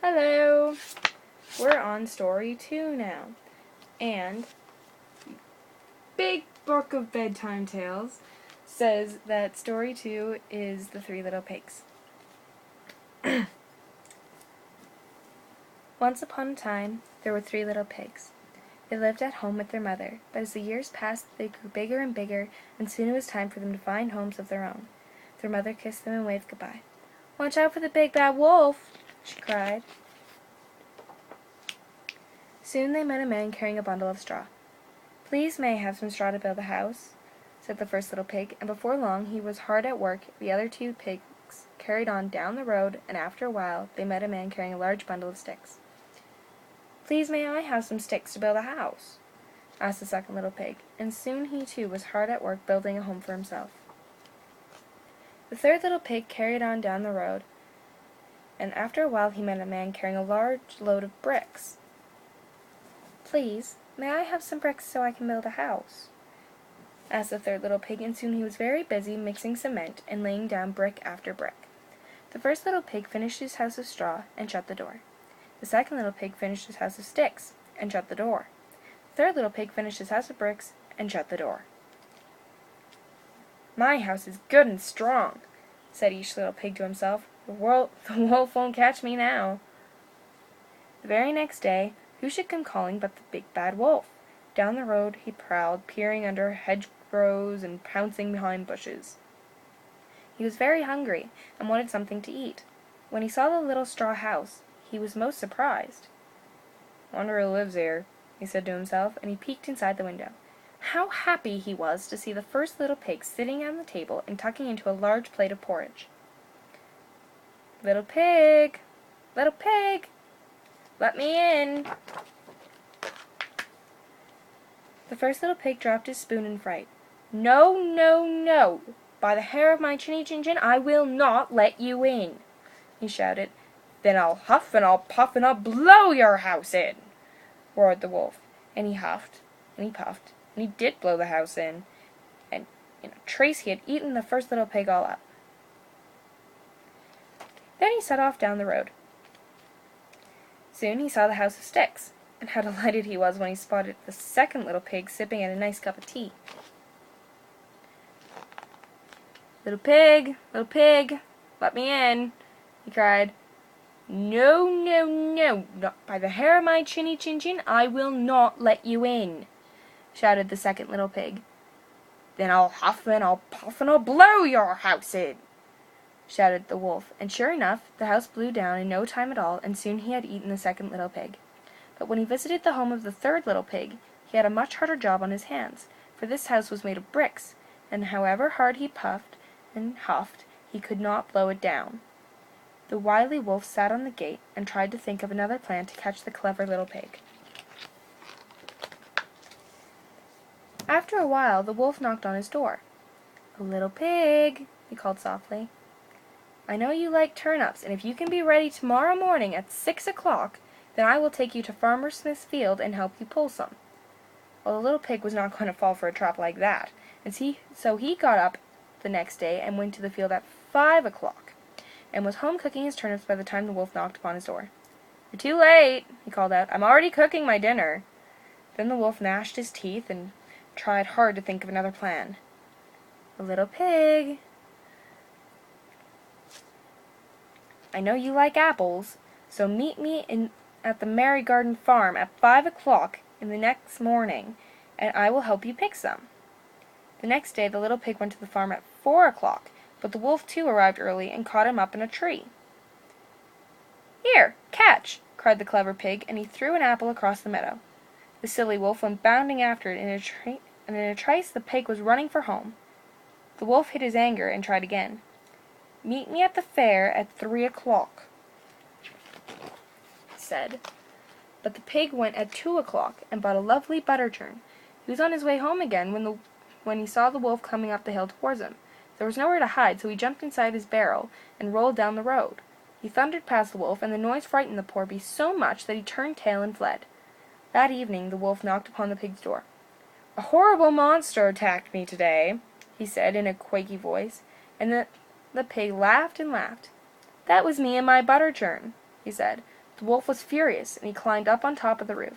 Hello! We're on story 2 now. And Big Book of Bedtime Tales says that story 2 is The Three Little Pigs. Once upon a time, there were 3 little pigs. They lived at home with their mother, but as the years passed, they grew bigger and bigger, and soon it was time for them to find homes of their own. Their mother kissed them and waved goodbye. "Watch out for the big bad wolf!" she cried. Soon they met a man carrying a bundle of straw. "Please, may I have some straw to build a house?" said the first little pig, and before long he was hard at work. The other 2 pigs carried on down the road, and after a while they met a man carrying a large bundle of sticks. "Please, may I have some sticks to build a house?" asked the second little pig, and soon he too was hard at work building a home for himself. The third little pig carried on down the road, and after a while he met a man carrying a large load of bricks. "Please, may I have some bricks so I can build a house?" asked the third little pig, and soon he was very busy mixing cement and laying down brick after brick. The first little pig finished his house of straw and shut the door. The second little pig finished his house of sticks and shut the door. The third little pig finished his house of bricks and shut the door. "My house is good and strong," said each little pig to himself. The wolf won't catch me now." The very next day, who should come calling but the big bad wolf? Down the road he prowled, peering under hedgerows and pouncing behind bushes. He was very hungry and wanted something to eat. When he saw the little straw house, he was most surprised. "Wonder who lives here," he said to himself, and he peeked inside the window. How happy he was to see the first little pig sitting on the table and tucking into a large plate of porridge. Little pig, let me in." The first little pig dropped his spoon in fright. "No, no, no! By the hair of my chinny chin chin, I will not let you in!" he shouted. "Then I'll huff and I'll puff and I'll blow your house in!" roared the wolf. And he huffed and he puffed, and he did blow the house in, and in a trace he had eaten the first little pig all up. Then he set off down the road. Soon he saw the house of sticks, and how delighted he was when he spotted the second little pig sipping at a nice cup of tea. Little pig, let me in," he cried. "No, no, no, not by the hair of my chinny chin chin, I will not let you in," shouted the second little pig. "Then I'll huff and I'll puff and I'll blow your house in," shouted the wolf, and sure enough, the house blew down in no time at all, and soon he had eaten the second little pig. But when he visited the home of the third little pig, he had a much harder job on his hands, for this house was made of bricks, and however hard he puffed and huffed, he could not blow it down. The wily wolf sat on the gate and tried to think of another plan to catch the clever little pig. After a while, the wolf knocked on his door. "Little pig," he called softly. "I know you like turnips, and if you can be ready tomorrow morning at 6 o'clock, then I will take you to Farmer Smith's field and help you pull some." Well, the little pig was not going to fall for a trap like that, and so he got up the next day and went to the field at 5 o'clock, and was home cooking his turnips by the time the wolf knocked upon his door. "You're too late," he called out. "I'm already cooking my dinner." Then the wolf gnashed his teeth and tried hard to think of another plan. "Little pig, I know you like apples, so meet me at the Merry Garden farm at 5 o'clock in the next morning, and I will help you pick some." The next day the little pig went to the farm at 4 o'clock, but the wolf too arrived early and caught him up in a tree. "Here, catch!" cried the clever pig, and he threw an apple across the meadow. The silly wolf went bounding after it, and in a trice the pig was running for home. The wolf hid his anger and tried again. "Meet me at the fair at 3 o'clock, he said. But the pig went at 2 o'clock and bought a lovely butter churn. He was on his way home again when he saw the wolf coming up the hill towards him. There was nowhere to hide, so he jumped inside his barrel and rolled down the road. He thundered past the wolf, and the noise frightened the poor beast so much that he turned tail and fled. That evening the wolf knocked upon the pig's door. "A horrible monster attacked me today," he said in a quaky voice, and the pig laughed and laughed. "That was me and my butter churn," he said. The wolf was furious, and he climbed up on top of the roof.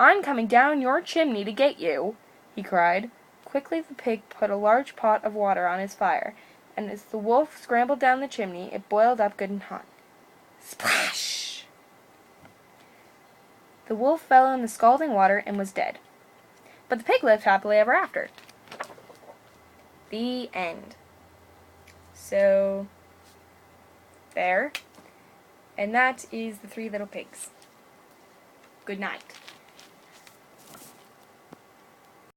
"I'm coming down your chimney to get you," he cried. Quickly the pig put a large pot of water on his fire, and as the wolf scrambled down the chimney, it boiled up good and hot. Splash! The wolf fell in the scalding water and was dead. But the pig lived happily ever after. The end. So, there. And that is the Three Little Pigs. Good night.